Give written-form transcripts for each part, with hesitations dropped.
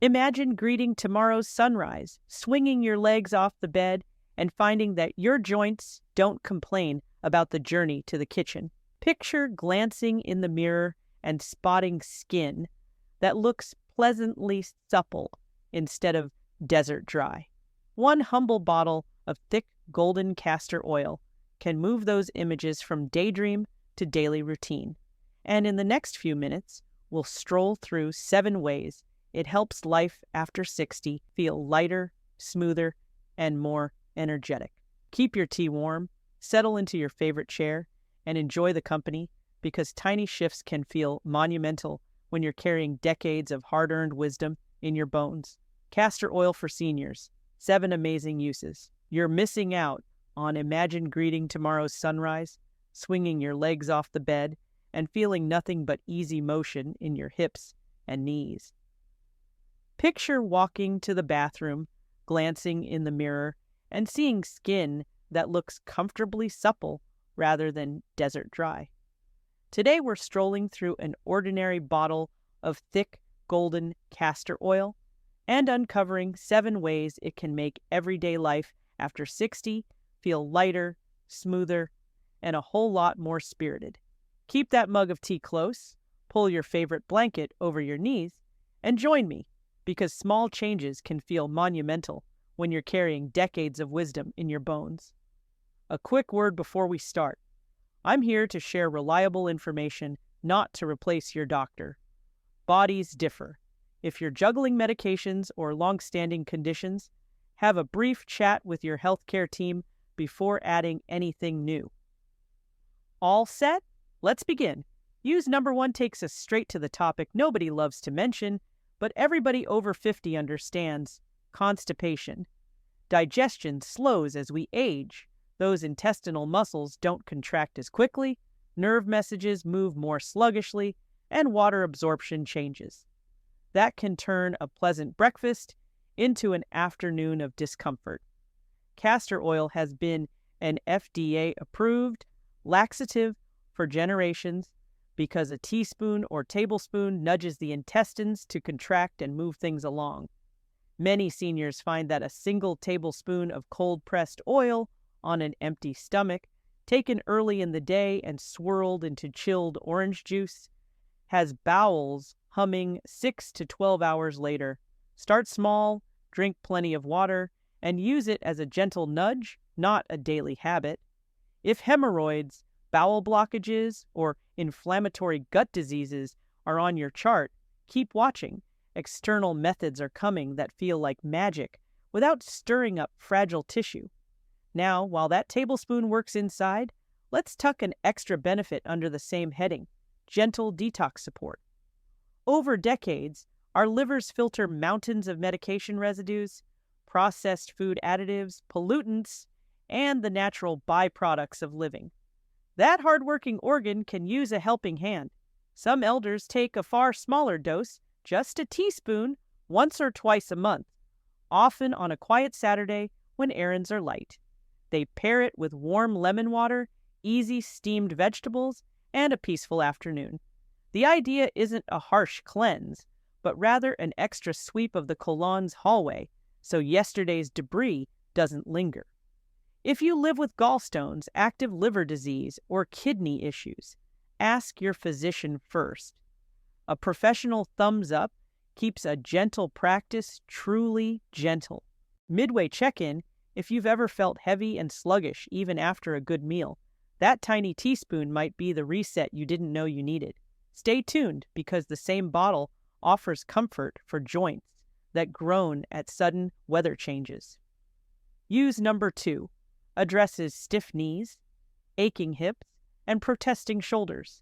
Imagine greeting tomorrow's sunrise, swinging your legs off the bed, and finding that your joints don't complain about the journey to the kitchen. Picture glancing in the mirror and spotting skin that looks pleasantly supple instead of desert dry. One humble bottle of thick golden castor oil can move those images from daydream to daily routine. And in the next few minutes, we'll stroll through 7 ways it helps life after 60 feel lighter, smoother, and more energetic. Keep your tea warm, settle into your favorite chair, and enjoy the company, because tiny shifts can feel monumental when you're carrying decades of hard-earned wisdom in your bones. Castor oil for seniors. 7 amazing uses. You're missing out on imagine greeting tomorrow's sunrise, swinging your legs off the bed, and feeling nothing but easy motion in your hips and knees. Picture walking to the bathroom, glancing in the mirror, and seeing skin that looks comfortably supple rather than desert dry. Today we're strolling through an ordinary bottle of thick golden castor oil and uncovering 7 ways it can make everyday life after 60 feel lighter, smoother, and a whole lot more spirited. Keep that mug of tea close, pull your favorite blanket over your knees, and join me, because small changes can feel monumental when you're carrying decades of wisdom in your bones. A quick word before we start. I'm here to share reliable information, not to replace your doctor. Bodies differ. If you're juggling medications or long-standing conditions, have a brief chat with your healthcare team before adding anything new. All set? Let's begin. Use number 1 takes us straight to the topic nobody loves to mention, but everybody over 50 understands: constipation. Digestion slows as we age. Those intestinal muscles don't contract as quickly, nerve messages move more sluggishly, and water absorption changes. That can turn a pleasant breakfast into an afternoon of discomfort. Castor oil has been an FDA-approved laxative for generations because a teaspoon or tablespoon nudges the intestines to contract and move things along. Many seniors find that a single tablespoon of cold-pressed oil on an empty stomach, taken early in the day and swirled into chilled orange juice, has bowels humming 6 to 12 hours later. Start small, drink plenty of water, and use it as a gentle nudge, not a daily habit. If hemorrhoids, bowel blockages, or inflammatory gut diseases are on your chart, keep watching. External methods are coming that feel like magic without stirring up fragile tissue. Now, while that tablespoon works inside, let's tuck an extra benefit under the same heading: gentle detox support. Over decades, our livers filter mountains of medication residues, processed food additives, pollutants, and the natural byproducts of living. That hardworking organ can use a helping hand. Some elders take a far smaller dose, just a teaspoon, once or twice a month, often on a quiet Saturday when errands are light. They pair it with warm lemon water, easy steamed vegetables, and a peaceful afternoon. The idea isn't a harsh cleanse, but rather an extra sweep of the colon's hallway so yesterday's debris doesn't linger. If you live with gallstones, active liver disease, or kidney issues, ask your physician first. A professional thumbs up keeps a gentle practice truly gentle. Midway check-in: if you've ever felt heavy and sluggish even after a good meal, that tiny teaspoon might be the reset you didn't know you needed. Stay tuned, because the same bottle offers comfort for joints that groan at sudden weather changes. Use number 2. Addresses stiff knees, aching hips, and protesting shoulders.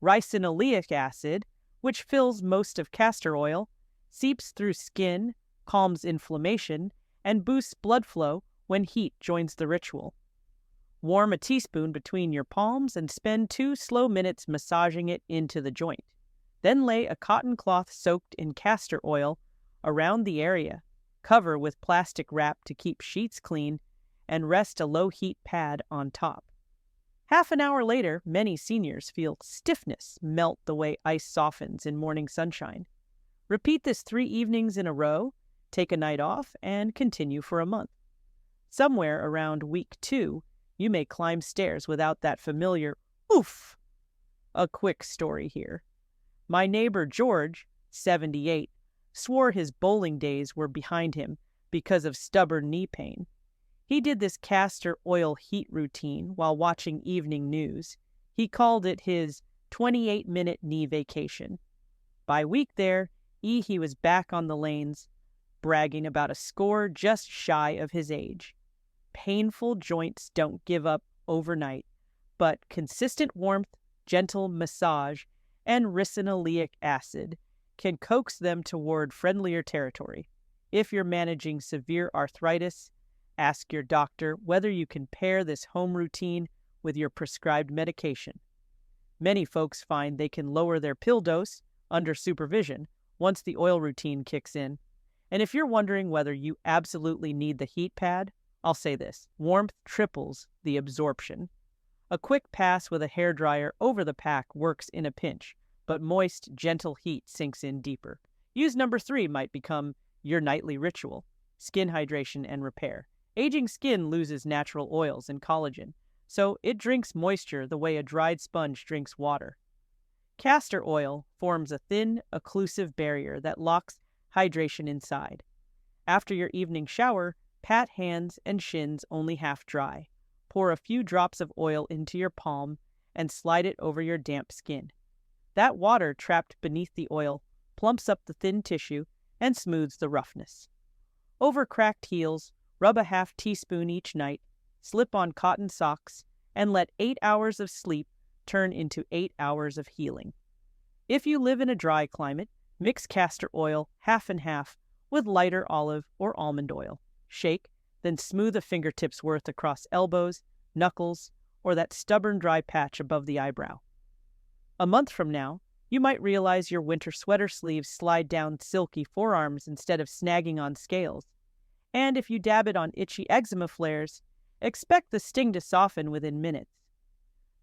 Ricinoleic acid, which fills most of castor oil, seeps through skin, calms inflammation, and boosts blood flow when heat joins the ritual. Warm a teaspoon between your palms and spend 2 slow minutes massaging it into the joint. Then lay a cotton cloth soaked in castor oil around the area, cover with plastic wrap to keep sheets clean, and rest a low-heat pad on top. Half an hour later, many seniors feel stiffness melt the way ice softens in morning sunshine. Repeat this 3 evenings in a row, take a night off, and continue for a month. Somewhere around week 2, you may climb stairs without that familiar oof. A quick story here. My neighbor George, 78, swore his bowling days were behind him because of stubborn knee pain. He did this castor oil heat routine while watching evening news. He called it his 28-minute knee vacation. By week there, he was back on the lanes, bragging about a score just shy of his age. Painful joints don't give up overnight, but consistent warmth, gentle massage, and ricinoleic acid can coax them toward friendlier territory. If you're managing severe arthritis, ask your doctor whether you can pair this home routine with your prescribed medication. Many folks find they can lower their pill dose under supervision once the oil routine kicks in. And if you're wondering whether you absolutely need the heat pad, I'll say this: warmth triples the absorption. A quick pass with a hairdryer over the pack works in a pinch, but moist, gentle heat sinks in deeper. Use number 3 might become your nightly ritual: skin hydration and repair. Aging skin loses natural oils and collagen, so it drinks moisture the way a dried sponge drinks water. Castor oil forms a thin, occlusive barrier that locks hydration inside. After your evening shower, pat hands and shins only half dry. Pour a few drops of oil into your palm and slide it over your damp skin. That water trapped beneath the oil plumps up the thin tissue and smooths the roughness. Over cracked heels, rub a half teaspoon each night, slip on cotton socks, and let 8 hours of sleep turn into 8 hours of healing. If you live in a dry climate, mix castor oil half and half with lighter olive or almond oil. Shake, then smooth a fingertip's worth across elbows, knuckles, or that stubborn dry patch above the eyebrow. A month from now, you might realize your winter sweater sleeves slide down silky forearms instead of snagging on scales. And if you dab it on itchy eczema flares, expect the sting to soften within minutes.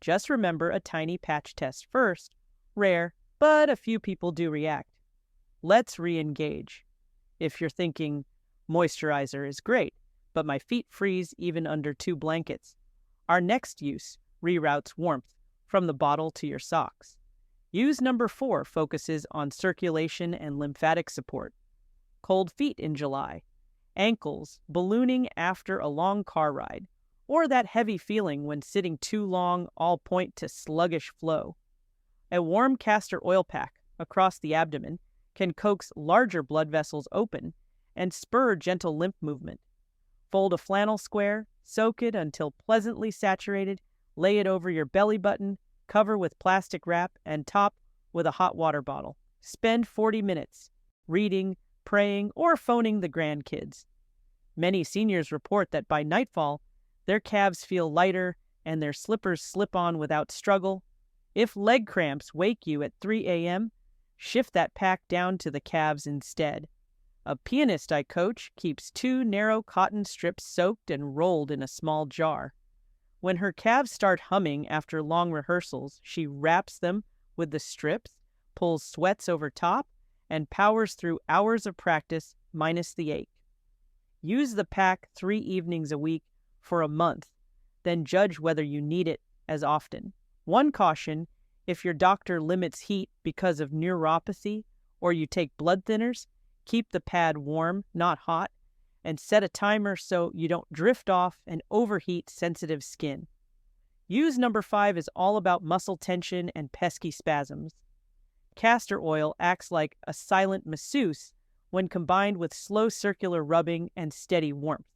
Just remember a tiny patch test first. Rare, but a few people do react. Let's re-engage. If you're thinking, moisturizer is great, but my feet freeze even under 2 blankets, our next use reroutes warmth from the bottle to your socks. Use number 4 focuses on circulation and lymphatic support. Cold feet in July, ankles ballooning after a long car ride, or that heavy feeling when sitting too long all point to sluggish flow. A warm castor oil pack across the abdomen can coax larger blood vessels open and spur gentle lymph movement. Fold a flannel square, soak it until pleasantly saturated, lay it over your belly button, cover with plastic wrap, and top with a hot water bottle. Spend 40 minutes reading, praying, or phoning the grandkids. Many seniors report that by nightfall, their calves feel lighter and their slippers slip on without struggle. If leg cramps wake you at 3 a.m., shift that pack down to the calves instead. A pianist I coach keeps 2 narrow cotton strips soaked and rolled in a small jar. When her calves start humming after long rehearsals, she wraps them with the strips, pulls sweats over top, and powers through hours of practice minus the ache. Use the pack 3 evenings a week for a month, then judge whether you need it as often. One caution: if your doctor limits heat because of neuropathy or you take blood thinners, keep the pad warm, not hot, and set a timer so you don't drift off and overheat sensitive skin. Use number 5 is all about muscle tension and pesky spasms. Castor oil acts like a silent masseuse when combined with slow circular rubbing and steady warmth.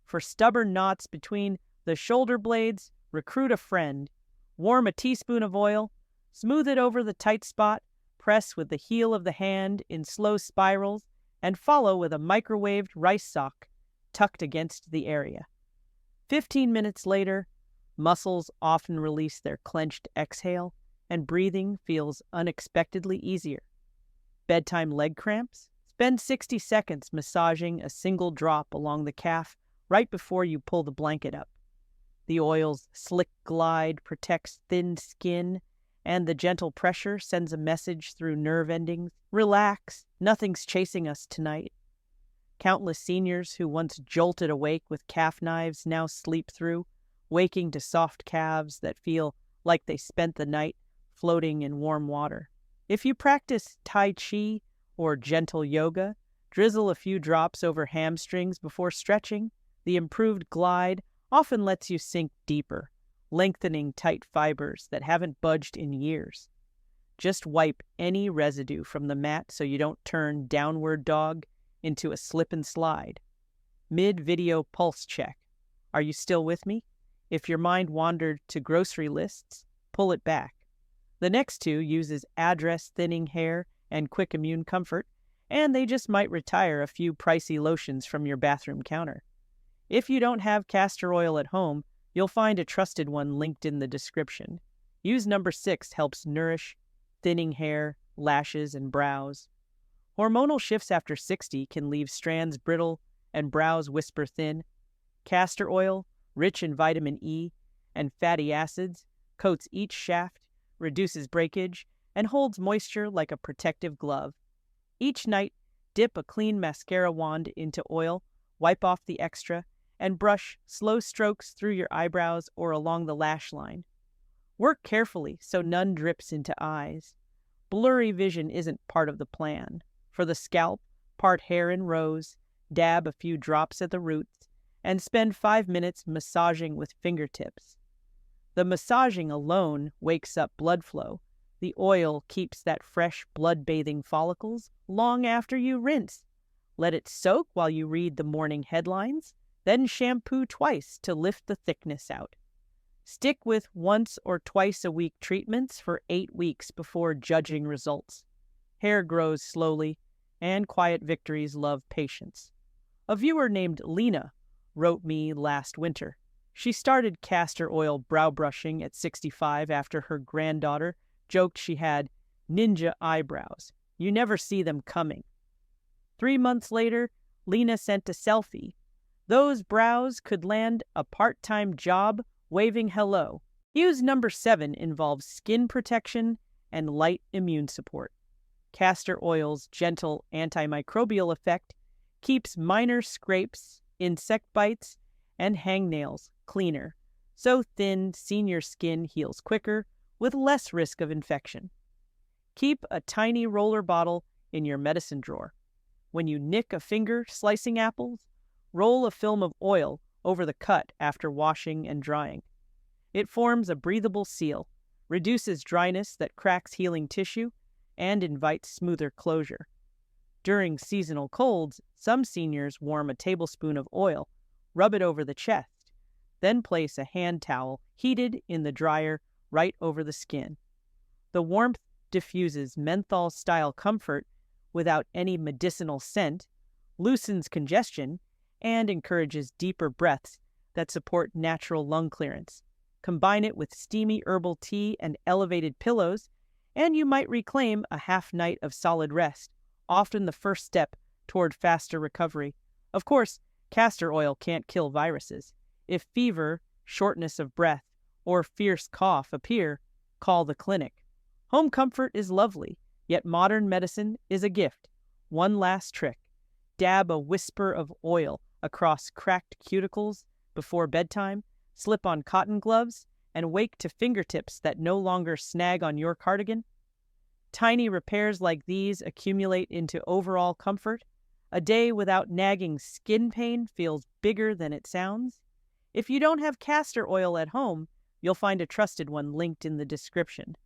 For stubborn knots between the shoulder blades, recruit a friend. Warm a teaspoon of oil, smooth it over the tight spot, press with the heel of the hand in slow spirals, and follow with a microwaved rice sock tucked against the area. 15 minutes later, muscles often release their clenched exhale, and breathing feels unexpectedly easier. Bedtime leg cramps? Spend 60 seconds massaging a single drop along the calf right before you pull the blanket up. The oil's slick glide protects thin skin, and the gentle pressure sends a message through nerve endings. Relax, Nothing's chasing us tonight. Countless seniors who once jolted awake with calf knives now sleep through, waking to soft calves that feel like they spent the night floating in warm water. If you practice Tai Chi or gentle yoga, drizzle a few drops over hamstrings before stretching, the improved glide often lets you sink deeper, lengthening tight fibers that haven't budged in years. Just wipe any residue from the mat so you don't turn downward dog into a slip and slide. Mid-video pulse check. Are you still with me? If your mind wandered to grocery lists, pull it back. The next two uses address thinning hair and quick immune comfort, and they just might retire a few pricey lotions from your bathroom counter. If you don't have castor oil at home, you'll find a trusted one linked in the description. Use number 6 helps nourish thinning hair, lashes, and brows. Hormonal shifts after 60 can leave strands brittle and brows whisper thin. Castor oil, rich in vitamin E and fatty acids, coats each shaft, reduces breakage, and holds moisture like a protective glove. Each night, dip a clean mascara wand into oil, wipe off the extra, and brush slow strokes through your eyebrows or along the lash line. Work carefully so none drips into eyes. Blurry vision isn't part of the plan. For the scalp, part hair in rows, dab a few drops at the roots, and spend 5 minutes massaging with fingertips. The massaging alone wakes up blood flow. The oil keeps that fresh blood-bathing follicles long after you rinse. Let it soak while you read the morning headlines, then shampoo twice to lift the thickness out. Stick with once or twice a week treatments for 8 weeks before judging results. Hair grows slowly, and quiet victories love patience. A viewer named Lena wrote me last winter. She started castor oil brow brushing at 65 after her granddaughter joked she had ninja eyebrows. You never see them coming. 3 months later, Lena sent a selfie. Those brows could land a part-time job waving hello. Use number 7 involves skin protection and light immune support. Castor oil's gentle antimicrobial effect keeps minor scrapes, insect bites, and hangnails cleaner, so thin senior skin heals quicker with less risk of infection. Keep a tiny roller bottle in your medicine drawer. When you nick a finger slicing apples, roll a film of oil over the cut after washing and drying. It forms a breathable seal, reduces dryness that cracks healing tissue, and invites smoother closure. During seasonal colds, some seniors warm a tablespoon of oil, rub it over the chest, then place a hand towel heated in the dryer right over the skin. The warmth diffuses menthol-style comfort without any medicinal scent, loosens congestion, and encourages deeper breaths that support natural lung clearance. Combine it with steamy herbal tea and elevated pillows, and you might reclaim a half night of solid rest, often the first step toward faster recovery. Of course, castor oil can't kill viruses. If fever, shortness of breath, or fierce cough appear, call the clinic. Home comfort is lovely, yet modern medicine is a gift. One last trick. Dab a whisper of oil across cracked cuticles before bedtime, slip on cotton gloves, and wake to fingertips that no longer snag on your cardigan. Tiny repairs like these accumulate into overall comfort. A day without nagging skin pain feels bigger than it sounds. If you don't have castor oil at home, you'll find a trusted one linked in the description.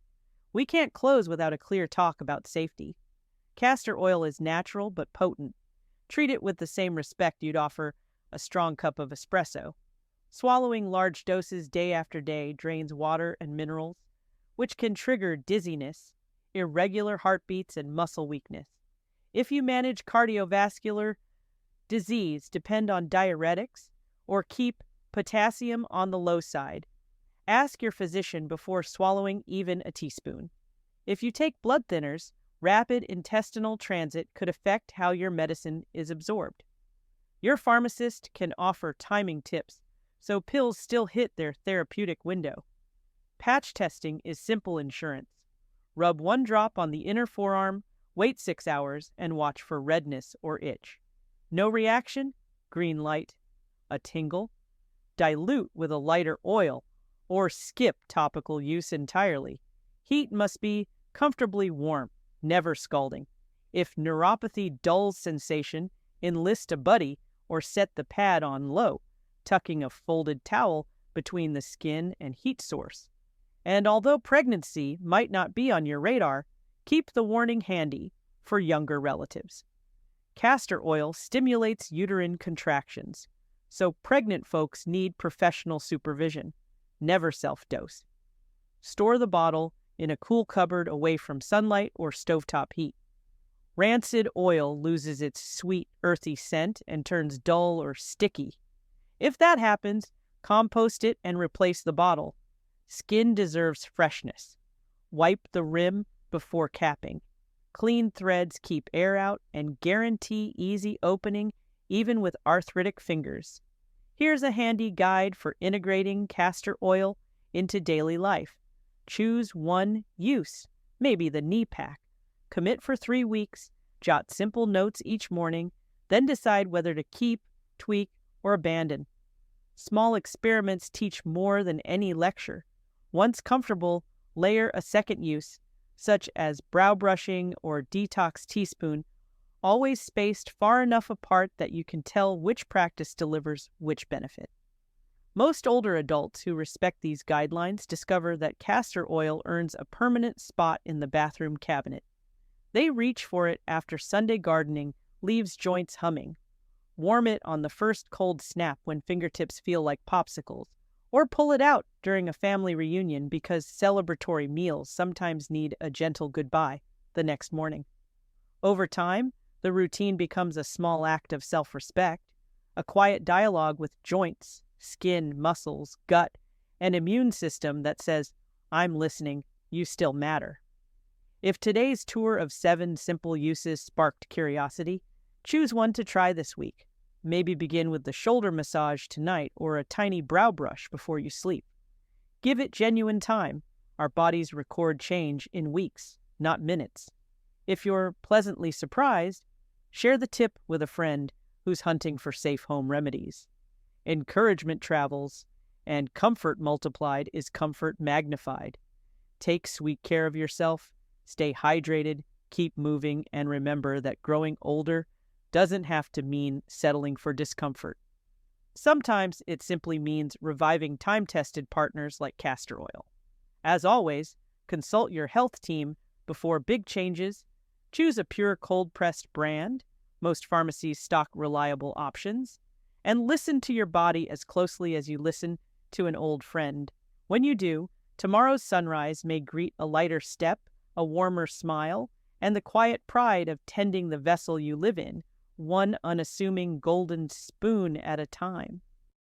We can't close without a clear talk about safety. Castor oil is natural but potent. Treat it with the same respect you'd offer a strong cup of espresso. Swallowing large doses day after day drains water and minerals, which can trigger dizziness, irregular heartbeats, and muscle weakness. If you manage cardiovascular disease, depend on diuretics, or keep potassium on the low side. Ask your physician before swallowing even a teaspoon. If you take blood thinners, rapid intestinal transit could affect how your medicine is absorbed. Your pharmacist can offer timing tips so pills still hit their therapeutic window. Patch testing is simple insurance. Rub 1 drop on the inner forearm, Wait 6 hours and watch for redness or itch. No reaction? Green light. A tingle? Dilute with a lighter oil or skip topical use entirely. Heat must be comfortably warm, never scalding. If neuropathy dulls sensation, enlist a buddy or set the pad on low, tucking a folded towel between the skin and heat source. And although pregnancy might not be on your radar, keep the warning handy for younger relatives. Castor oil stimulates uterine contractions, so pregnant folks need professional supervision. Never self-dose. Store the bottle in a cool cupboard away from sunlight or stovetop heat. Rancid oil loses its sweet, earthy scent and turns dull or sticky. If that happens, compost it and replace the bottle. Skin deserves freshness. Wipe the rim before capping. Clean threads keep air out and guarantee easy opening even with arthritic fingers. Here's a handy guide for integrating castor oil into daily life. Choose one use, maybe the knee pack. Commit for 3 weeks, jot simple notes each morning, then decide whether to keep, tweak, or abandon. Small experiments teach more than any lecture. Once comfortable, layer a second use, such as brow brushing or detox teaspoon, always spaced far enough apart that you can tell which practice delivers which benefit. Most older adults who respect these guidelines discover that castor oil earns a permanent spot in the bathroom cabinet. They reach for it after Sunday gardening leaves joints humming. Warm it on the first cold snap when fingertips feel like popsicles, or pull it out during a family reunion because celebratory meals sometimes need a gentle goodbye the next morning. Over time, the routine becomes a small act of self-respect, a quiet dialogue with joints, skin, muscles, gut, and immune system that says, "I'm listening, you still matter." If today's tour of 7 simple uses sparked curiosity, choose one to try this week. Maybe begin with the shoulder massage tonight or a tiny brow brush before you sleep. Give it genuine time. Our bodies record change in weeks, not minutes. If you're pleasantly surprised, share the tip with a friend who's hunting for safe home remedies. Encouragement travels, and comfort multiplied is comfort magnified. Take sweet care of yourself, stay hydrated, keep moving, and remember that growing older doesn't have to mean settling for discomfort. Sometimes it simply means reviving time-tested partners like castor oil. As always, consult your health team before big changes. Choose a pure cold-pressed brand. Most pharmacies stock reliable options. And listen to your body as closely as you listen to an old friend. When you do, tomorrow's sunrise may greet a lighter step, a warmer smile, and the quiet pride of tending the vessel you live in, one unassuming golden spoon at a time.